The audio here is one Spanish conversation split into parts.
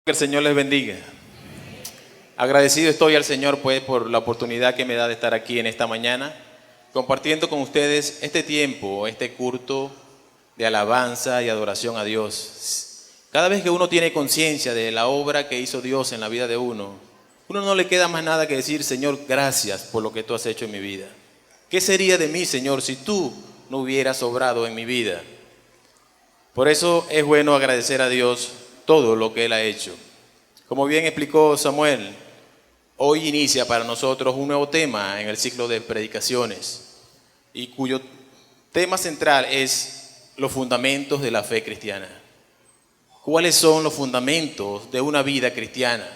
Que el Señor les bendiga. Agradecido estoy al Señor pues por la oportunidad que me da de estar aquí en esta mañana compartiendo con ustedes este tiempo, este culto de alabanza y adoración a Dios. Cada vez que uno tiene conciencia de la obra que hizo Dios en la vida de uno no le queda más nada que decir: Señor, gracias por lo que tú has hecho en mi vida. ¿Qué sería de mí, Señor, si tú no hubieras obrado en mi vida? Por eso es bueno agradecer a Dios todo lo que Él ha hecho. Como bien explicó Samuel, hoy inicia para nosotros un nuevo tema en el ciclo de predicaciones y cuyo tema central es los fundamentos de la fe cristiana. ¿Cuáles son los fundamentos de una vida cristiana?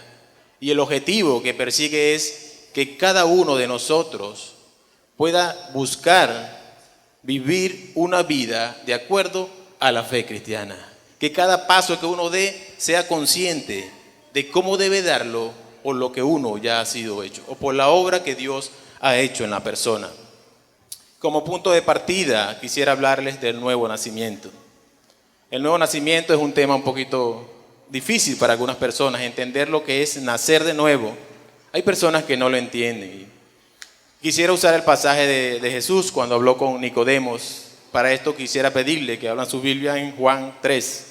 Y el objetivo que persigue es que cada uno de nosotros pueda buscar vivir una vida de acuerdo a la fe cristiana. Que cada paso que uno dé sea consciente de cómo debe darlo por lo que uno ya ha sido hecho o por la obra que Dios ha hecho en la persona. Como punto de partida quisiera hablarles del nuevo nacimiento. El nuevo nacimiento es un tema un poquito difícil para algunas personas, entender lo que es nacer de nuevo. Hay personas que no lo entienden. Quisiera usar el pasaje de Jesús cuando habló con Nicodemos. Para esto quisiera pedirle que abran su Biblia en Juan 3.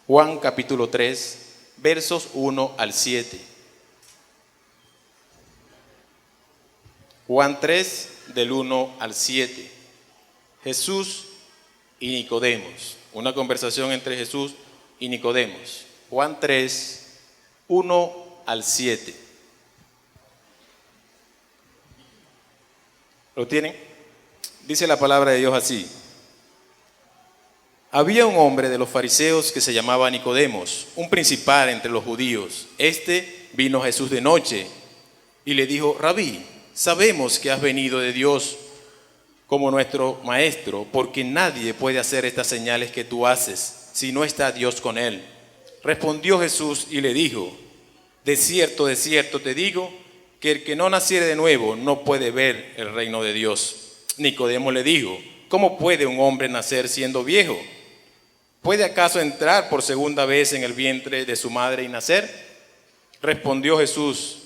Juan capítulo 3, versos 1 al 7. Juan 3, del 1 al 7. Jesús y Nicodemos. Una conversación entre Jesús y Nicodemos. Juan 3, 1 al 7. ¿Lo tienen? Dice la palabra de Dios así. Había un hombre de los fariseos que se llamaba Nicodemos, un principal entre los judíos. Este vino a Jesús de noche y le dijo: Rabí, sabemos que has venido de Dios como nuestro maestro, porque nadie puede hacer estas señales que tú haces si no está Dios con él. Respondió Jesús y le dijo: de cierto te digo, que el que no naciere de nuevo no puede ver el reino de Dios. Nicodemo le dijo: ¿cómo puede un hombre nacer siendo viejo? ¿Puede acaso entrar por segunda vez en el vientre de su madre y nacer? Respondió Jesús: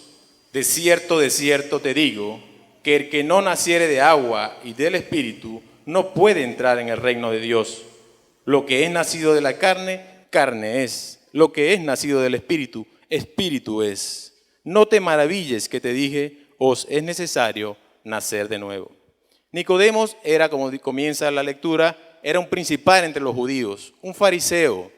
de cierto te digo, que el que no naciere de agua y del Espíritu no puede entrar en el reino de Dios. Lo que es nacido de la carne, carne es. Lo que es nacido del Espíritu, Espíritu es. No te maravilles que te dije, os es necesario nacer de nuevo. Nicodemos era, como comienza la lectura, era un principal entre los judíos, un fariseo.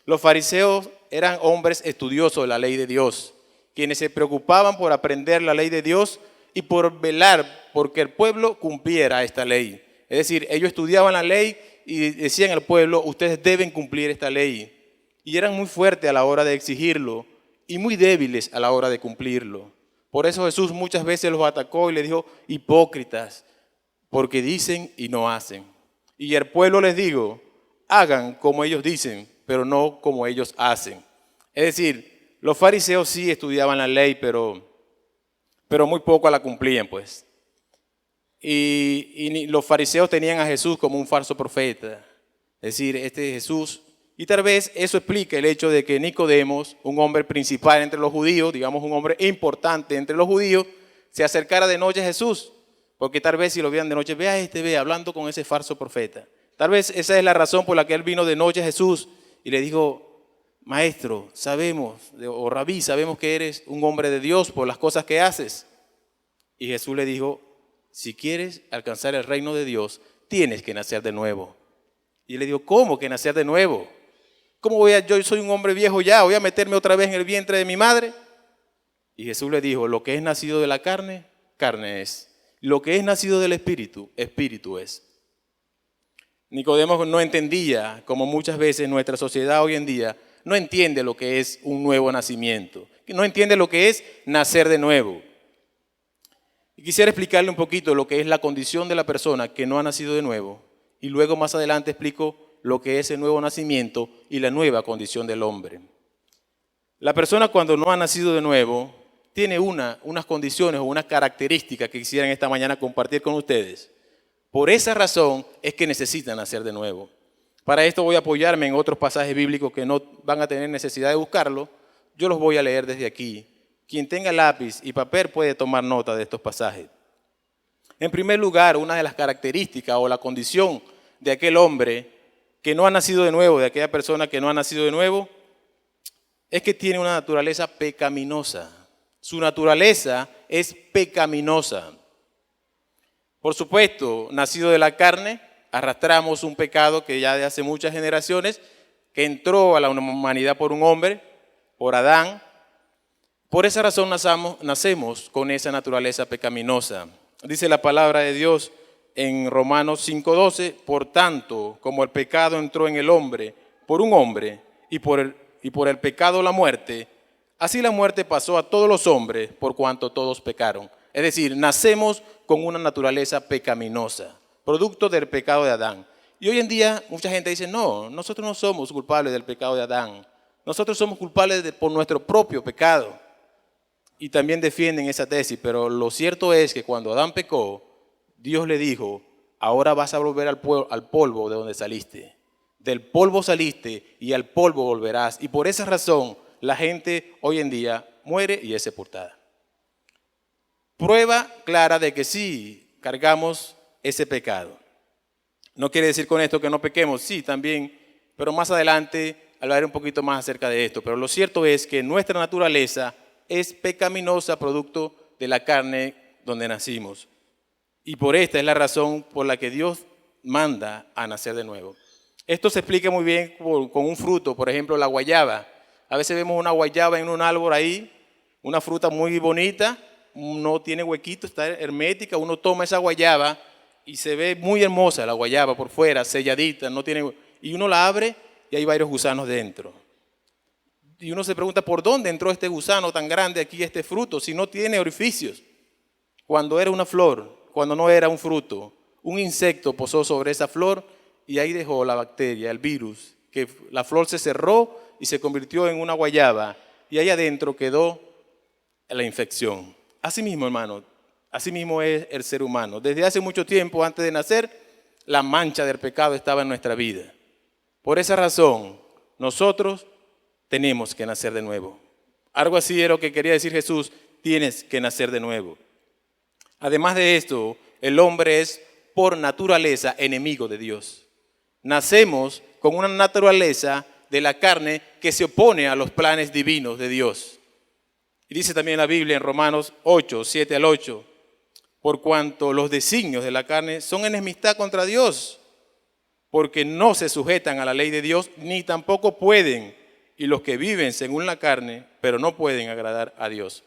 Los fariseos eran hombres estudiosos de la ley de Dios, quienes se preocupaban por aprender la ley de Dios y por velar porque el pueblo cumpliera esta ley. Es decir, ellos estudiaban la ley y decían al pueblo: ustedes deben cumplir esta ley. Y eran muy fuertes a la hora de exigirlo y muy débiles a la hora de cumplirlo. Por eso Jesús muchas veces los atacó y les dijo: hipócritas, porque dicen y no hacen. Y el pueblo les digo: hagan como ellos dicen, pero no como ellos hacen. Es decir, los fariseos sí estudiaban la ley, pero muy poco la cumplían, pues. Y los fariseos tenían a Jesús como un falso profeta. Es decir, este Jesús. Y tal vez eso explica el hecho de que Nicodemos, un hombre principal entre los judíos, digamos un hombre importante entre los judíos, se acercara de noche a Jesús. Porque tal vez si lo vean de noche, ve hablando con ese falso profeta. Tal vez esa es la razón por la que él vino de noche a Jesús y le dijo: maestro, sabemos, o rabí, sabemos que eres un hombre de Dios por las cosas que haces. Y Jesús le dijo: si quieres alcanzar el reino de Dios, tienes que nacer de nuevo. Y él le dijo: ¿cómo que nacer de nuevo? ¿Cómo yo soy un hombre viejo ya, voy a meterme otra vez en el vientre de mi madre? Y Jesús le dijo: lo que es nacido de la carne, carne es. Lo que es nacido del Espíritu, Espíritu es. Nicodemo no entendía, como muchas veces nuestra sociedad hoy en día no entiende lo que es un nuevo nacimiento, no entiende lo que es nacer de nuevo. Y quisiera explicarle un poquito lo que es la condición de la persona que no ha nacido de nuevo, y luego más adelante explico lo que es el nuevo nacimiento y la nueva condición del hombre. La persona cuando no ha nacido de nuevo tiene unas condiciones o unas características que quisiera en esta mañana compartir con ustedes. Por esa razón es que necesitan nacer de nuevo. Para esto voy a apoyarme en otros pasajes bíblicos que no van a tener necesidad de buscarlo, Yo los voy a leer desde aquí. Quien tenga lápiz y papel puede tomar nota de estos pasajes. En primer lugar, una de las características o la condición de aquel hombre que no ha nacido de nuevo, de aquella persona que no ha nacido de nuevo, es que tiene una naturaleza pecaminosa. Su naturaleza es pecaminosa. Por supuesto, nacido de la carne, arrastramos un pecado que ya de hace muchas generaciones, que entró a la humanidad por un hombre, por Adán. Por esa razón nacemos con esa naturaleza pecaminosa. Dice la palabra de Dios en Romanos 5:12, por tanto, como el pecado entró en el hombre por un hombre y por el pecado la muerte, así la muerte pasó a todos los hombres por cuanto todos pecaron. Es decir, nacemos con una naturaleza pecaminosa, producto del pecado de Adán. Y hoy en día mucha gente dice, no, nosotros no somos culpables del pecado de Adán. Nosotros somos culpables por nuestro propio pecado. Y también defienden esa tesis, pero lo cierto es que cuando Adán pecó, Dios le dijo, ahora vas a volver al polvo de donde saliste. Del polvo saliste y al polvo volverás. Y por esa razón la gente hoy en día muere y es sepultada. Prueba clara de que sí cargamos ese pecado. No quiere decir con esto que no pequemos, sí también, pero más adelante hablaré un poquito más acerca de esto. Pero lo cierto es que nuestra naturaleza es pecaminosa producto de la carne donde nacimos. Y por esta es la razón por la que Dios manda a nacer de nuevo. Esto se explica muy bien con un fruto, por ejemplo la guayaba. A veces vemos una guayaba en un árbol ahí, una fruta muy bonita, no tiene huequito, está hermética, uno toma esa guayaba y se ve muy hermosa la guayaba por fuera, selladita, y uno la abre y hay varios gusanos dentro. Y uno se pregunta, ¿por dónde entró este gusano tan grande aquí, este fruto, si no tiene orificios? Cuando era una flor, cuando no era un fruto, un insecto posó sobre esa flor y ahí dejó la bacteria, el virus, que la flor se cerró y se convirtió en una guayaba y ahí adentro quedó la infección. Así mismo, hermano, así mismo es el ser humano. Desde hace mucho tiempo, antes de nacer, la mancha del pecado estaba en nuestra vida. Por esa razón, nosotros tenemos que nacer de nuevo. Algo así era lo que quería decir Jesús, tienes que nacer de nuevo. Además de esto, el hombre es por naturaleza enemigo de Dios. Nacemos con una naturaleza de la carne que se opone a los planes divinos de Dios. Y dice también la Biblia en Romanos 8, 7 al 8, por cuanto los designios de la carne son enemistad contra Dios, porque no se sujetan a la ley de Dios, ni tampoco pueden, y los que viven según la carne, pero no pueden agradar a Dios.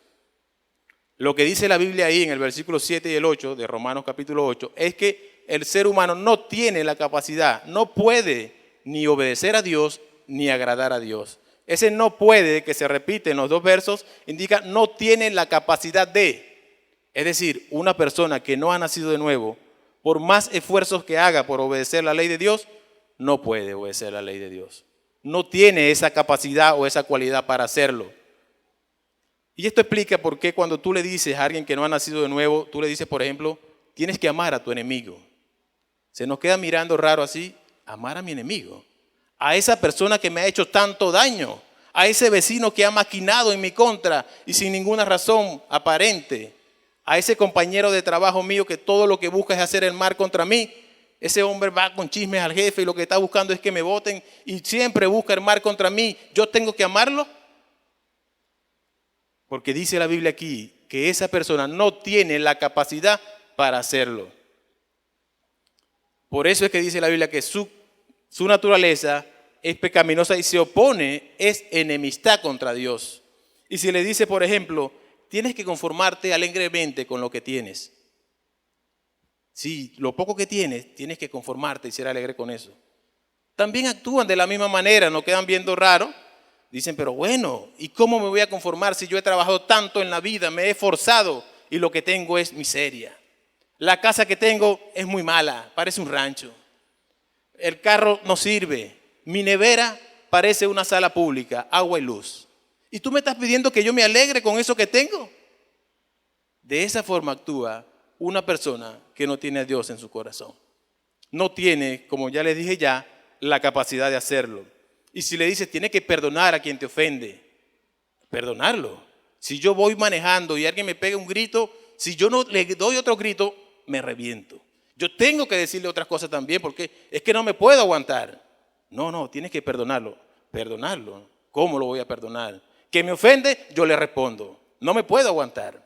Lo que dice la Biblia ahí en el versículo 7 y el 8 de Romanos capítulo 8 es que el ser humano no tiene la capacidad, no puede ni obedecer a Dios ni agradar a Dios. Ese no puede que se repite en los dos versos indica no tiene la capacidad de. Es decir, una persona que no ha nacido de nuevo, por más esfuerzos que haga por obedecer la ley de Dios, no puede obedecer la ley de Dios. No tiene esa capacidad o esa cualidad para hacerlo. Y esto explica por qué cuando tú le dices a alguien que no ha nacido de nuevo, tú le dices, por ejemplo, tienes que amar a tu enemigo. Se nos queda mirando raro así, amar a mi enemigo. A esa persona que me ha hecho tanto daño, a ese vecino que ha maquinado en mi contra y sin ninguna razón aparente, a ese compañero de trabajo mío que todo lo que busca es hacer el mal contra mí. Ese hombre va con chismes al jefe y lo que está buscando es que me voten y siempre busca el mal contra mí. ¿Yo tengo que amarlo? Porque dice la Biblia aquí que esa persona no tiene la capacidad para hacerlo. Por eso es que dice la Biblia que su naturaleza es pecaminosa y se opone, es enemistad contra Dios. Y si le dice, por ejemplo, tienes que conformarte alegremente con lo que tienes. Sí, lo poco que tienes, tienes que conformarte y ser alegre con eso. También actúan de la misma manera, no quedan viendo raro. Dicen, pero bueno, ¿y cómo me voy a conformar si yo he trabajado tanto en la vida, me he esforzado y lo que tengo es miseria? La casa que tengo es muy mala, parece un rancho. El carro no sirve. Mi nevera parece una sala pública, agua y luz. ¿Y tú me estás pidiendo que yo me alegre con eso que tengo? De esa forma actúa una persona que no tiene a Dios en su corazón. No tiene, como ya les dije ya, la capacidad de hacerlo. Y si le dices, tiene que perdonar a quien te ofende. Perdonarlo. Si yo voy manejando y alguien me pega un grito, si yo no le doy otro grito, me reviento. Yo tengo que decirle otras cosas también porque es que no me puedo aguantar. No, tienes que perdonarlo. Perdonarlo. ¿Cómo lo voy a perdonar? Que me ofende, yo le respondo. No me puedo aguantar.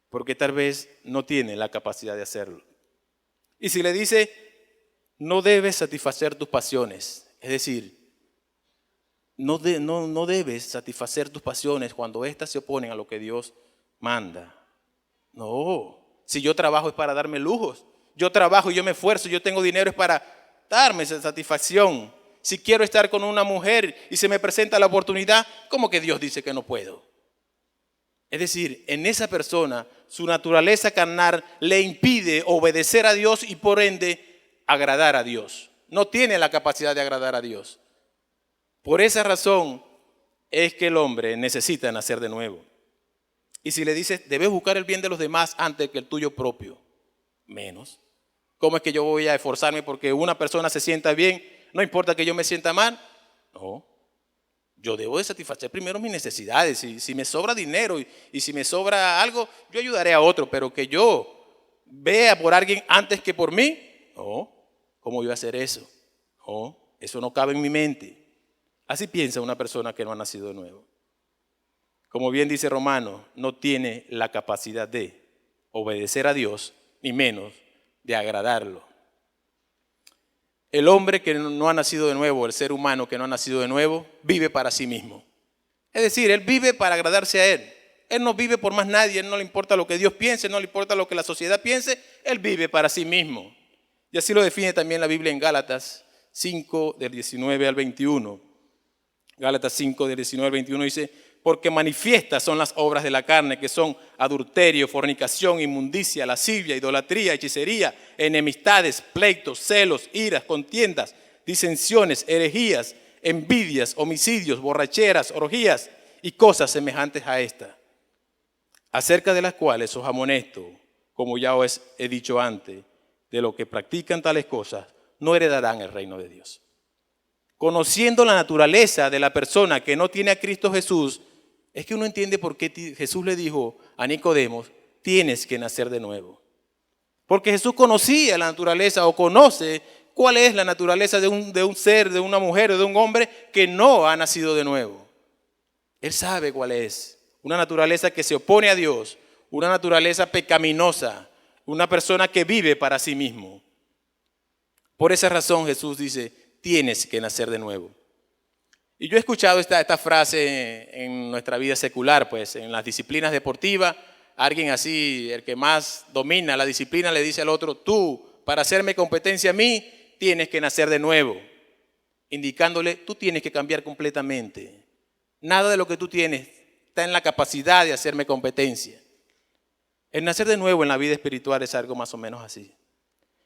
Porque tal vez no tiene la capacidad de hacerlo. Y si le dice, no debes satisfacer tus pasiones. Es decir, no debes satisfacer tus pasiones cuando éstas se oponen a lo que Dios manda. No, si yo trabajo es para darme lujos. Yo trabajo y yo me esfuerzo, yo tengo dinero es para darme esa satisfacción. Si quiero estar con una mujer y se me presenta la oportunidad, ¿cómo que Dios dice que no puedo? Es decir, en esa persona su naturaleza carnal le impide obedecer a Dios y por ende agradar a Dios. No tiene la capacidad de agradar a Dios. Por esa razón es que el hombre necesita nacer de nuevo. Y si le dices, debes buscar el bien de los demás antes que el tuyo propio, menos. ¿Cómo es que yo voy a esforzarme porque una persona se sienta bien? No importa que yo me sienta mal. No. Yo debo de satisfacer primero mis necesidades. Si me sobra dinero y si me sobra algo, yo ayudaré a otro. Pero que yo vea por alguien antes que por mí, no. ¿Cómo voy a hacer eso? No, eso no cabe en mi mente. Así piensa una persona que no ha nacido de nuevo. Como bien dice Romano, no tiene la capacidad de obedecer a Dios, ni menos de agradarlo. El hombre que no ha nacido de nuevo, el ser humano que no ha nacido de nuevo, vive para sí mismo. Es decir, él vive para agradarse a él. Él no vive por más nadie, él no le importa lo que Dios piense, no le importa lo que la sociedad piense, él vive para sí mismo. Y así lo define también la Biblia en Gálatas 5, del 19 al 21. Gálatas 5, del 19 al 21 dice, porque manifiestas son las obras de la carne, que son adulterio, fornicación, inmundicia, lascivia, idolatría, hechicería, enemistades, pleitos, celos, iras, contiendas, disensiones, herejías, envidias, homicidios, borracheras, orgías y cosas semejantes a esta, acerca de las cuales os amonesto, como ya os he dicho antes, de los que practican tales cosas, no heredarán el reino de Dios. Conociendo la naturaleza de la persona que no tiene a Cristo Jesús, es que uno entiende por qué Jesús le dijo a Nicodemos, tienes que nacer de nuevo. Porque Jesús conocía la naturaleza o conoce cuál es la naturaleza de un ser, de una mujer o de un hombre que no ha nacido de nuevo. Él sabe cuál es. Una naturaleza que se opone a Dios, una naturaleza pecaminosa, una persona que vive para sí mismo. Por esa razón Jesús dice, tienes que nacer de nuevo. Y yo he escuchado esta frase en nuestra vida secular, pues en las disciplinas deportivas, alguien así, el que más domina la disciplina, le dice al otro, tú, para hacerme competencia a mí, tienes que nacer de nuevo, indicándole, tú tienes que cambiar completamente. Nada de lo que tú tienes está en la capacidad de hacerme competencia. El nacer de nuevo en la vida espiritual es algo más o menos así.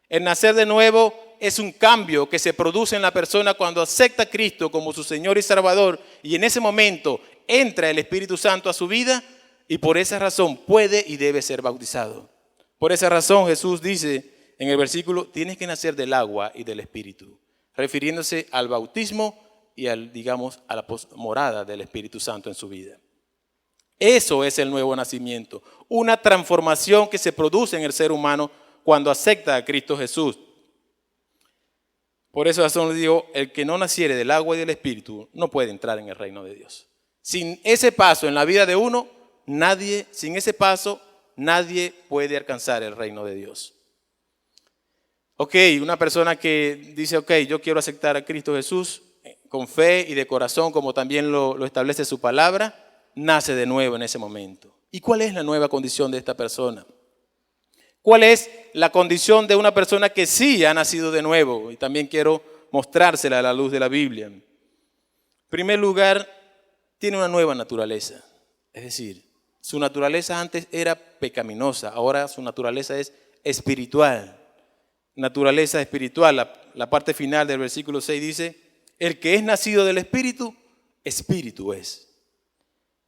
El nacer de nuevo es un cambio que se produce en la persona cuando acepta a Cristo como su Señor y Salvador y en ese momento entra el Espíritu Santo a su vida y por esa razón puede y debe ser bautizado. Por esa razón Jesús dice en el versículo, tienes que nacer del agua y del Espíritu, refiriéndose al bautismo y a la morada del Espíritu Santo en su vida. Eso es el nuevo nacimiento, una transformación que se produce en el ser humano cuando acepta a Cristo Jesús. Por eso les digo, el que no naciere del agua y del Espíritu no puede entrar en el reino de Dios. Sin ese paso en la vida de uno, nadie puede alcanzar el reino de Dios. Ok, una persona que dice, ok, yo quiero aceptar a Cristo Jesús con fe y de corazón, como también lo establece su palabra, nace de nuevo en ese momento. ¿Y cuál es la nueva condición de esta persona? ¿Cuál es la condición de una persona que sí ha nacido de nuevo? Y también quiero mostrársela a la luz de la Biblia. En primer lugar, tiene una nueva naturaleza. Es decir, su naturaleza antes era pecaminosa, ahora su naturaleza es espiritual. Naturaleza espiritual, la parte final del versículo 6 dice, el que es nacido del Espíritu, Espíritu es.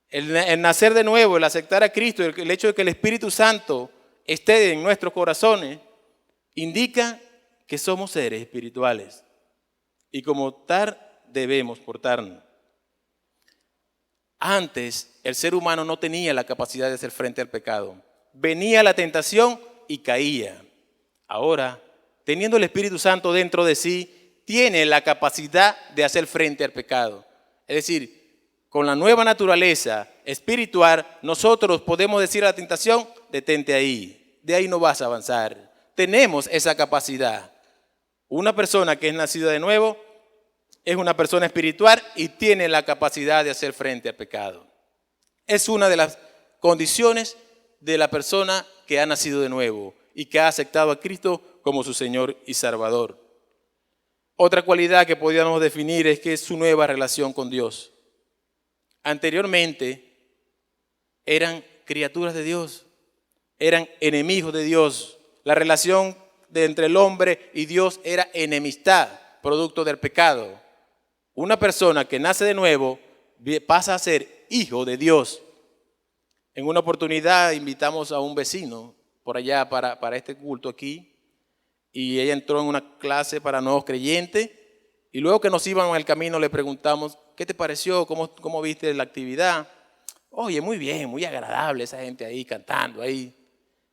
El nacer de nuevo, el aceptar a Cristo, el hecho de que el Espíritu Santo esté en nuestros corazones, indica que somos seres espirituales y como tal debemos portarnos. Antes el ser humano no tenía la capacidad de hacer frente al pecado. Venía la tentación y caía. Ahora, teniendo el Espíritu Santo dentro de sí, tiene la capacidad de hacer frente al pecado. Es decir, con la nueva naturaleza espiritual, nosotros podemos decir a la tentación, detente ahí, de ahí no vas a avanzar. Tenemos esa capacidad. Una persona que es nacida de nuevo es una persona espiritual y tiene la capacidad de hacer frente al pecado. Es una de las condiciones de la persona que ha nacido de nuevo y que ha aceptado a Cristo como su Señor y Salvador. Otra cualidad que podríamos definir es que es su nueva relación con Dios. Anteriormente eran criaturas de Dios, eran enemigos de Dios. La relación entre el hombre y Dios era enemistad, producto del pecado. Una persona que nace de nuevo pasa a ser hijo de Dios. En una oportunidad invitamos a un vecino por allá para este culto aquí y ella entró en una clase para nuevos creyentes y luego que nos íbamos en el camino le preguntamos, ¿qué te pareció? ¿Cómo viste la actividad? Oye, muy bien, muy agradable esa gente ahí cantando ahí.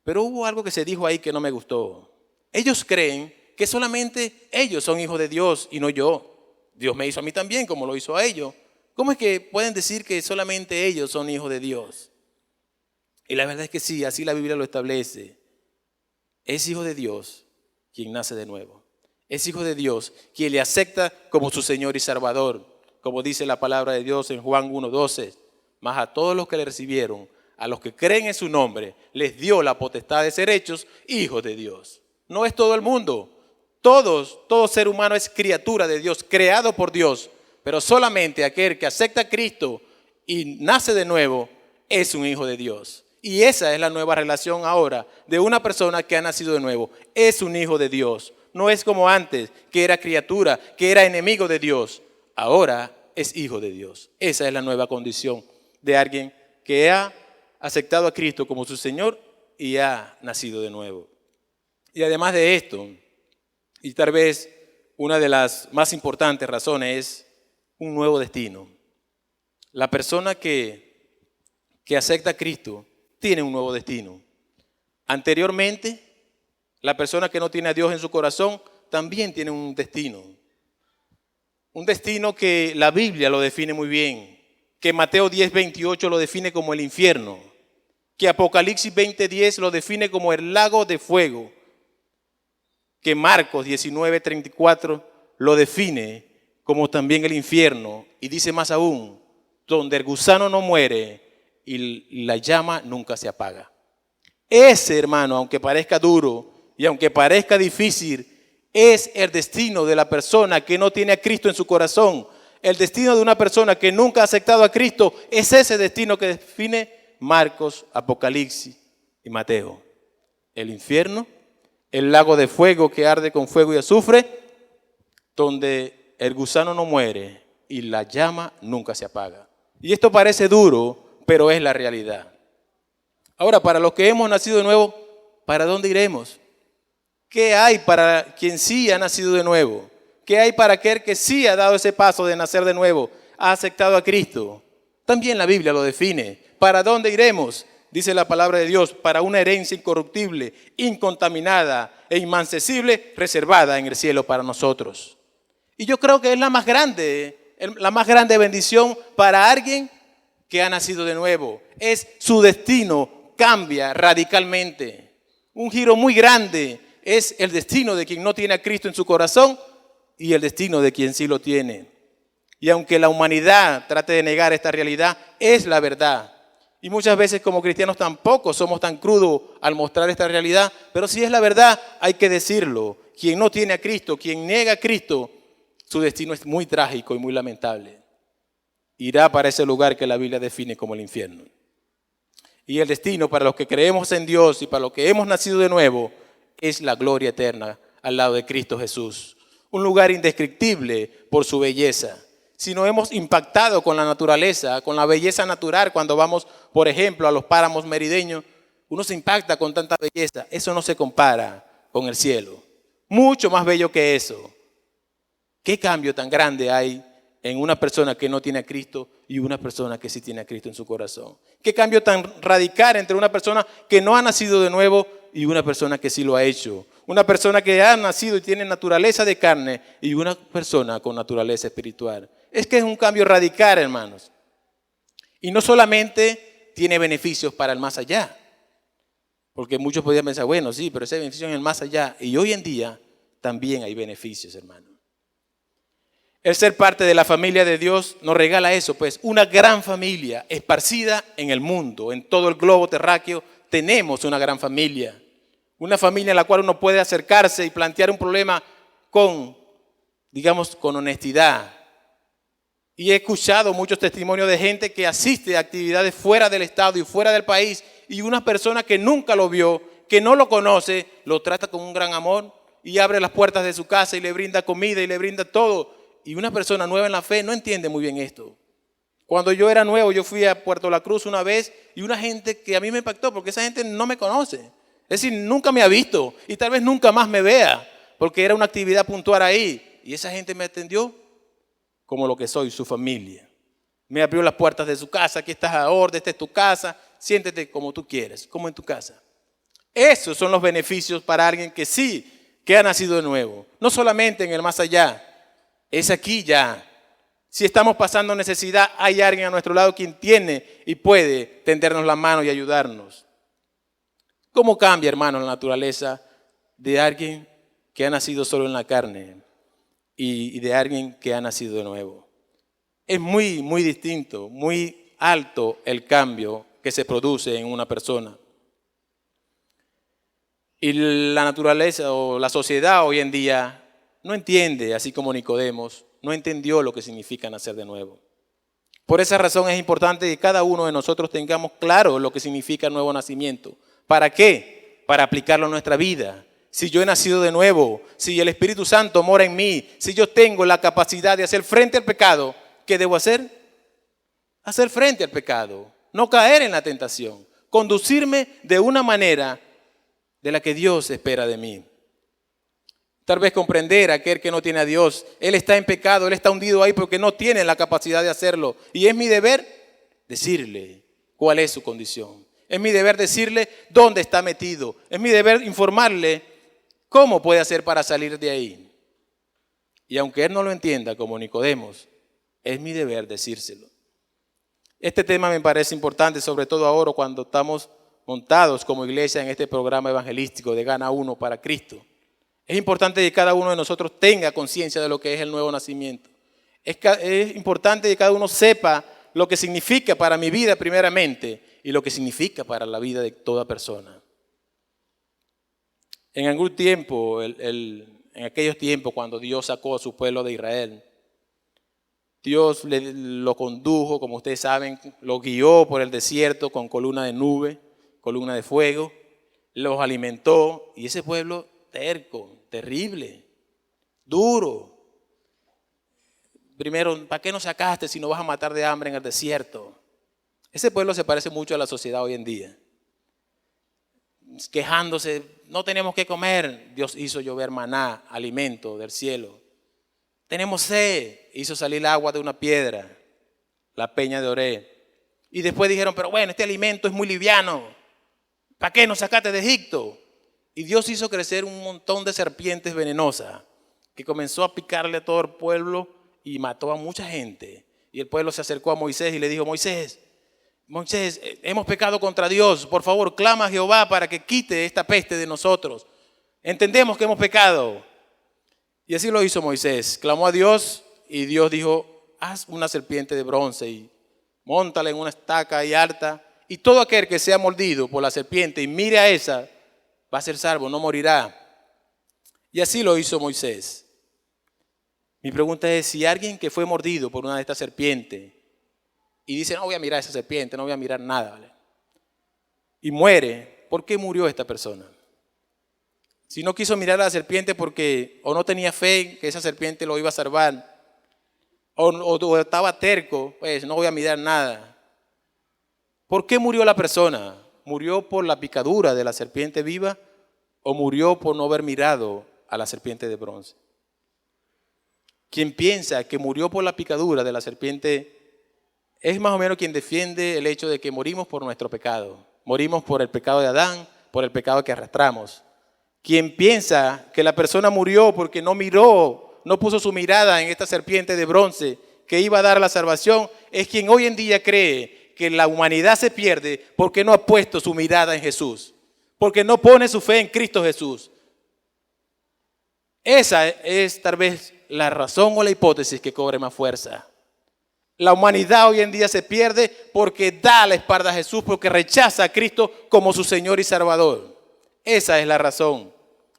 Pero hubo algo que se dijo ahí que no me gustó. Ellos creen que solamente ellos son hijos de Dios y no yo. Dios me hizo a mí también como lo hizo a ellos. ¿Cómo es que pueden decir que solamente ellos son hijos de Dios? Y la verdad es que sí, así la Biblia lo establece. Es hijo de Dios quien nace de nuevo. Es hijo de Dios quien le acepta como su Señor y Salvador. Como dice la palabra de Dios en Juan 1:12. Mas a todos los que le recibieron, a los que creen en su nombre, les dio la potestad de ser hechos hijos de Dios. No es todo el mundo. Todo ser humano es criatura de Dios, creado por Dios. Pero solamente aquel que acepta a Cristo y nace de nuevo es un hijo de Dios. Y esa es la nueva relación ahora de una persona que ha nacido de nuevo. Es un hijo de Dios. No es como antes, que era criatura, que era enemigo de Dios. Ahora es hijo de Dios. Esa es la nueva condición de alguien que ha aceptado a Cristo como su Señor y ha nacido de nuevo. Y además de esto, y tal vez una de las más importantes razones es un nuevo destino. La persona que acepta a Cristo tiene un nuevo destino. Anteriormente, la persona que no tiene a Dios en su corazón también tiene un destino. Un destino que la Biblia lo define muy bien, que Mateo 10:28 lo define como el infierno, que Apocalipsis 20:10 lo define como el lago de fuego, que Marcos 19:34 lo define como también el infierno, y dice más aún, donde el gusano no muere y la llama nunca se apaga. Ese, hermano, aunque parezca duro y aunque parezca difícil, es el destino de la persona que no tiene a Cristo en su corazón. El destino de una persona que nunca ha aceptado a Cristo es ese destino que define Marcos, Apocalipsis y Mateo. El infierno, el lago de fuego que arde con fuego y azufre, donde el gusano no muere y la llama nunca se apaga. Y esto parece duro, pero es la realidad. Ahora, para los que hemos nacido de nuevo, ¿para dónde iremos? ¿Qué hay para quien sí ha nacido de nuevo? ¿Qué hay para aquel que sí ha dado ese paso de nacer de nuevo, ha aceptado a Cristo? También la Biblia lo define. ¿Para dónde iremos? Dice la palabra de Dios, para una herencia incorruptible, incontaminada e inmancesible, reservada en el cielo para nosotros. Y yo creo que es la más grande bendición para alguien que ha nacido de nuevo. Es su destino cambia radicalmente. Un giro muy grande es el destino de quien no tiene a Cristo en su corazón y el destino de quien sí lo tiene. Y aunque la humanidad trate de negar esta realidad, es la verdad. Y muchas veces como cristianos tampoco somos tan crudos al mostrar esta realidad, pero si es la verdad hay que decirlo. Quien no tiene a Cristo, quien niega a Cristo, su destino es muy trágico y muy lamentable. Irá para ese lugar que la Biblia define como el infierno. Y el destino para los que creemos en Dios y para los que hemos nacido de nuevo es la gloria eterna al lado de Cristo Jesús. Un lugar indescriptible por su belleza. Si nos hemos impactado con la naturaleza, con la belleza natural, cuando vamos, por ejemplo, a los páramos merideños, uno se impacta con tanta belleza. Eso no se compara con el cielo. Mucho más bello que eso. ¿Qué cambio tan grande hay en una persona que no tiene a Cristo y una persona que sí tiene a Cristo en su corazón? ¿Qué cambio tan radical entre una persona que no ha nacido de nuevo y una persona que sí lo ha hecho? Una persona que ha nacido y tiene naturaleza de carne y una persona con naturaleza espiritual. Es que es un cambio radical, hermanos. Y no solamente tiene beneficios para el más allá. Porque muchos podrían pensar, bueno, sí, pero ese beneficio en el más allá. Y hoy en día también hay beneficios, hermano. El ser parte de la familia de Dios nos regala eso, pues una gran familia esparcida en el mundo, en todo el globo terráqueo, tenemos una gran familia. Una familia en la cual uno puede acercarse y plantear un problema con honestidad. Y he escuchado muchos testimonios de gente que asiste a actividades fuera del estado y fuera del país, y una persona que nunca lo vio, que no lo conoce, lo trata con un gran amor y abre las puertas de su casa y le brinda comida y le brinda todo. Y una persona nueva en la fe no entiende muy bien esto. Cuando yo era nuevo, yo fui a Puerto La Cruz una vez y una gente que a mí me impactó, porque esa gente no me conoce. Es decir, nunca me ha visto y tal vez nunca más me vea, porque era una actividad puntual ahí. Y esa gente me atendió como lo que soy, su familia. Me abrió las puertas de su casa, aquí estás ahora, esta es tu casa, siéntete como tú quieres, como en tu casa. Esos son los beneficios para alguien que sí, que ha nacido de nuevo. No solamente en el más allá, es aquí ya. Si estamos pasando necesidad, hay alguien a nuestro lado quien tiene y puede tendernos la mano y ayudarnos. ¿Cómo cambia, hermano, la naturaleza de alguien que ha nacido solo en la carne y de alguien que ha nacido de nuevo? Es muy, muy distinto, muy alto el cambio que se produce en una persona. Y la naturaleza o la sociedad hoy en día no entiende, así como Nicodemos, no entendió lo que significa nacer de nuevo. Por esa razón es importante que cada uno de nosotros tengamos claro lo que significa el nuevo nacimiento. ¿Para qué? Para aplicarlo a nuestra vida. Si yo he nacido de nuevo, si el Espíritu Santo mora en mí, si yo tengo la capacidad de hacer frente al pecado, ¿qué debo hacer? Hacer frente al pecado, no caer en la tentación, conducirme de una manera de la que Dios espera de mí. Tal vez comprender a aquel que no tiene a Dios, él está en pecado, él está hundido ahí porque no tiene la capacidad de hacerlo. Y es mi deber decirle cuál es su condición. Es mi deber decirle dónde está metido. Es mi deber informarle cómo puede hacer para salir de ahí. Y aunque él no lo entienda como Nicodemos, es mi deber decírselo. Este tema me parece importante, sobre todo ahora cuando estamos montados como iglesia en este programa evangelístico de Gana Uno para Cristo. Es importante que cada uno de nosotros tenga conciencia de lo que es el nuevo nacimiento. Es importante que cada uno sepa lo que significa para mi vida primeramente y lo que significa para la vida de toda persona. En algún tiempo, en aquellos tiempos cuando Dios sacó a su pueblo de Israel, Dios lo condujo, como ustedes saben, lo guió por el desierto con columna de nube, columna de fuego, los alimentó y ese pueblo terco, terrible, duro. Primero, ¿para qué nos sacaste si nos vas a matar de hambre en el desierto? Ese pueblo se parece mucho a la sociedad hoy en día. Quejándose, no tenemos que comer. Dios hizo llover maná, alimento del cielo. Tenemos sed, hizo salir agua de una piedra, la peña de Oré. Y después dijeron, pero bueno, este alimento es muy liviano. ¿Para qué nos sacaste de Egipto? Y Dios hizo crecer un montón de serpientes venenosas que comenzó a picarle a todo el pueblo y mató a mucha gente. Y el pueblo se acercó a Moisés y le dijo, Moisés, hemos pecado contra Dios. Por favor, clama a Jehová para que quite esta peste de nosotros. Entendemos que hemos pecado. Y así lo hizo Moisés. Clamó a Dios y Dios dijo, haz una serpiente de bronce y móntala en una estaca ahí alta. Y todo aquel que sea mordido por la serpiente y mire a esa, va a ser salvo, no morirá. Y así lo hizo Moisés. Mi pregunta es, si alguien que fue mordido por una de estas serpientes y dice, no voy a mirar a esa serpiente, no voy a mirar nada, ¿vale? Y muere, ¿por qué murió esta persona? Si no quiso mirar a la serpiente porque o no tenía fe en que esa serpiente lo iba a salvar, o estaba terco, pues no voy a mirar nada. ¿Por qué murió la persona? ¿Murió por la picadura de la serpiente viva o murió por no haber mirado a la serpiente de bronce? Quien piensa que murió por la picadura de la serpiente es más o menos quien defiende el hecho de que morimos por nuestro pecado. Morimos por el pecado de Adán, por el pecado que arrastramos. Quien piensa que la persona murió porque no miró, no puso su mirada en esta serpiente de bronce que iba a dar la salvación, es quien hoy en día cree que la humanidad se pierde porque no ha puesto su mirada en Jesús, porque no pone su fe en Cristo Jesús. Esa es tal vez la razón o la hipótesis que cobre más fuerza. La humanidad hoy en día se pierde porque da la espalda a Jesús, porque rechaza a Cristo como su Señor y Salvador. Esa es la razón.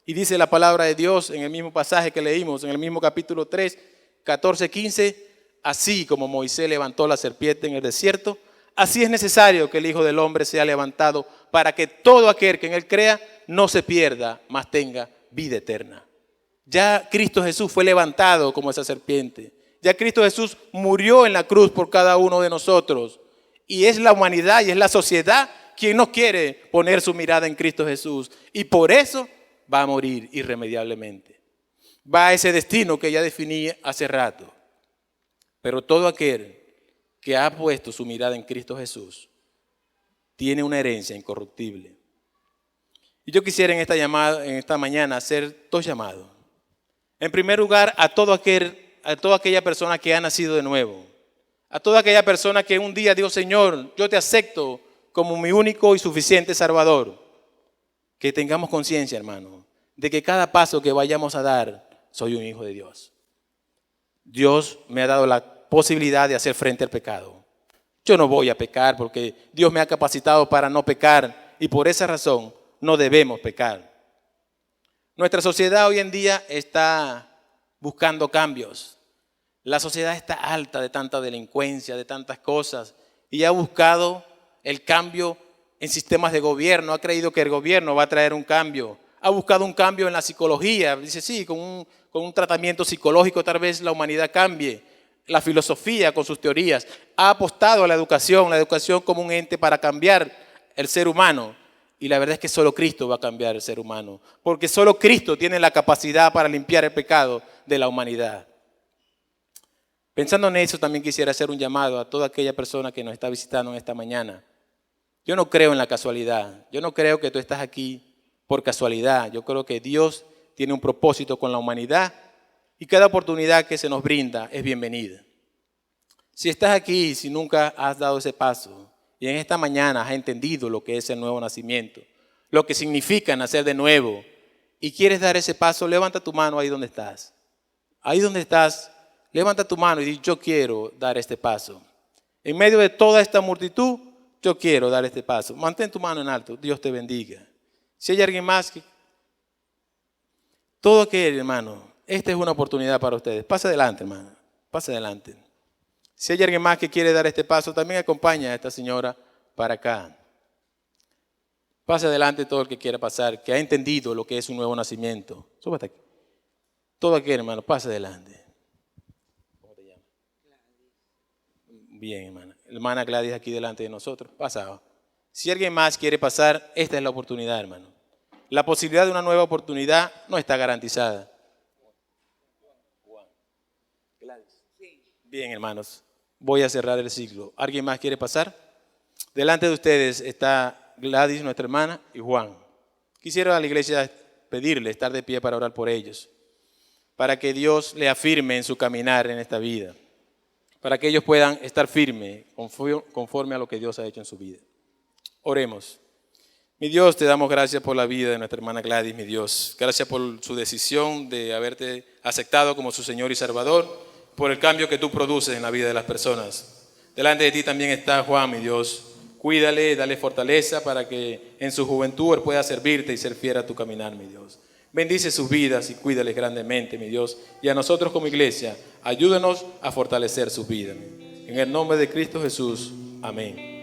Y dice la palabra de Dios en el mismo pasaje que leímos, en el mismo capítulo 3, 14, 15, así como Moisés levantó la serpiente en el desierto, así es necesario que el Hijo del Hombre sea levantado para que todo aquel que en Él crea no se pierda, mas tenga vida eterna. Ya Cristo Jesús fue levantado como esa serpiente. Ya Cristo Jesús murió en la cruz por cada uno de nosotros. Y es la humanidad y es la sociedad quien no quiere poner su mirada en Cristo Jesús. Y por eso va a morir irremediablemente. Va a ese destino que ya definí hace rato. Pero todo aquel que ha puesto su mirada en Cristo Jesús tiene una herencia incorruptible. Y yo quisiera en esta mañana hacer dos llamados. En primer lugar, a toda aquella persona que ha nacido de nuevo. A toda aquella persona que un día dijo, Señor, yo te acepto como mi único y suficiente Salvador. Que tengamos conciencia, hermano, de que cada paso que vayamos a dar, soy un hijo de Dios. Dios me ha dado la posibilidad de hacer frente al pecado. Yo no voy a pecar porque Dios me ha capacitado para no pecar y por esa razón no debemos pecar. Nuestra sociedad hoy en día está buscando cambios. La sociedad está alta de tanta delincuencia, de tantas cosas y ha buscado el cambio en sistemas de gobierno. Ha creído que el gobierno va a traer un cambio. Ha buscado un cambio en la psicología. Dice, sí, con un tratamiento psicológico tal vez la humanidad cambie. La filosofía con sus teorías. Ha apostado a la educación como un ente para cambiar el ser humano. Y la verdad es que solo Cristo va a cambiar el ser humano. Porque solo Cristo tiene la capacidad para limpiar el pecado de la humanidad. Pensando en eso, también quisiera hacer un llamado a toda aquella persona que nos está visitando en esta mañana. Yo no creo en la casualidad. Yo no creo que tú estás aquí por casualidad. Yo creo que Dios tiene un propósito con la humanidad y cada oportunidad que se nos brinda es bienvenida. Si estás aquí, si nunca has dado ese paso y en esta mañana has entendido lo que es el nuevo nacimiento, lo que significa nacer de nuevo y quieres dar ese paso, levanta tu mano ahí donde estás. Ahí donde estás, levanta tu mano y di, yo quiero dar este paso. En medio de toda esta multitud, yo quiero dar este paso. Mantén tu mano en alto, Dios te bendiga. Si hay alguien más que... Todo aquel, hermano, esta es una oportunidad para ustedes. Pasa adelante, hermano, pasa adelante. Si hay alguien más que quiere dar este paso, también acompaña a esta señora para acá. Pase adelante todo el que quiera pasar, que ha entendido lo que es un nuevo nacimiento. Súbete aquí. Todo aquel, hermano, pase adelante. ¿Cómo te llamas? Bien, hermana. Hermana Gladys aquí delante de nosotros. Pasa. Si alguien más quiere pasar, esta es la oportunidad, hermano. La posibilidad de una nueva oportunidad no está garantizada. Bien, hermanos. Voy a cerrar el ciclo. ¿Alguien más quiere pasar? Delante de ustedes está Gladys, nuestra hermana, y Juan. Quisiera a la iglesia pedirle estar de pie para orar por ellos, para que Dios le afirme en su caminar en esta vida, para que ellos puedan estar firmes conforme a lo que Dios ha hecho en su vida. Oremos. Mi Dios, te damos gracias por la vida de nuestra hermana Gladys, mi Dios. Gracias por su decisión de haberte aceptado como su Señor y Salvador, por el cambio que tú produces en la vida de las personas. Delante de ti también está Juan, mi Dios. Cuídale, dale fortaleza para que en su juventud él pueda servirte y ser fiel a tu caminar, mi Dios. Bendice sus vidas y cuídales grandemente, mi Dios. Y a nosotros como iglesia, ayúdanos a fortalecer sus vidas. En el nombre de Cristo Jesús. Amén.